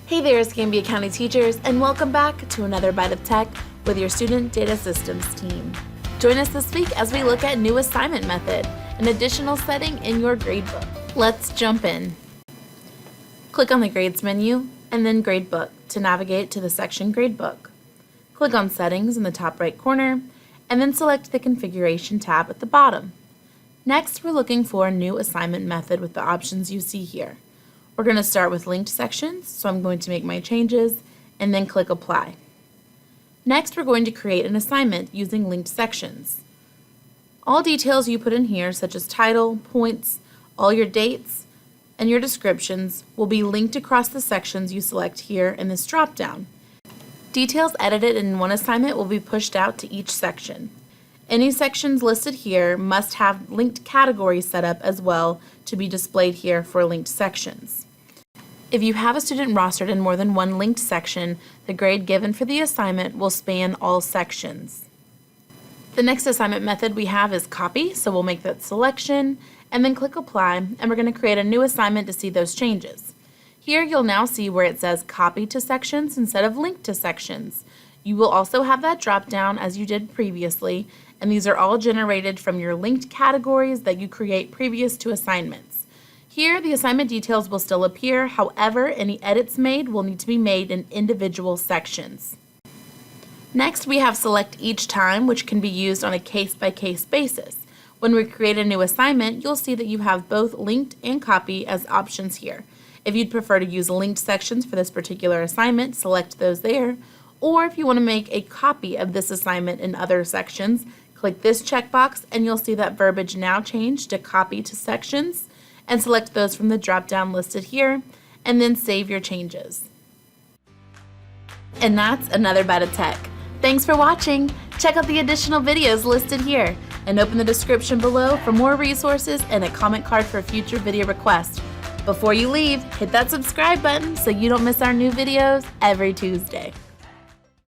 Hey there, Escambia County teachers, and welcome back to another Byte of Tech with your Student Data Systems team. Join us this week as we look at new assignment method, an additional setting in your gradebook. Let's jump in. Click on the Grades menu and then Gradebook to navigate to the section Gradebook. Click on Settings in the top right corner and then select the Configuration tab at the bottom. Next, we're looking for a new assignment method with the options you see here. We're going to start with linked sections, so I'm going to make my changes and then click Apply. Next, we're going to create an assignment using linked sections. All details you put in here, such as title, points, all your dates, and your descriptions, will be linked across the sections you select here in this drop-down. Details edited in one assignment will be pushed out to each section. Any sections listed here must have linked categories set up as well to be displayed here for linked sections. If you have a student rostered in more than one linked section, the grade given for the assignment will span all sections. The next assignment method we have is copy, so we'll make that selection and then click Apply, and we're going to create a new assignment to see those changes. Here you'll now see where it says copy to sections instead of link to sections. You will also have that drop down as you did previously, and these are all generated from your linked categories that you create previous to assignments. Here, the assignment details will still appear, however, any edits made will need to be made in individual sections. Next, we have Select Each Time, which can be used on a case-by-case basis. When we create a new assignment, you'll see that you have both linked and copy as options here. If you'd prefer to use linked sections for this particular assignment, select those there. Or if you want to make a copy of this assignment in other sections, click this checkbox and you'll see that verbiage now changed to Copy to Sections, and select those from the drop-down listed here, and then save your changes. And that's another Byte of Tech. Thanks for watching. Check out the additional videos listed here, and open the description below for more resources and a comment card for future video requests. Before you leave, hit that subscribe button so you don't miss our new videos every Tuesday.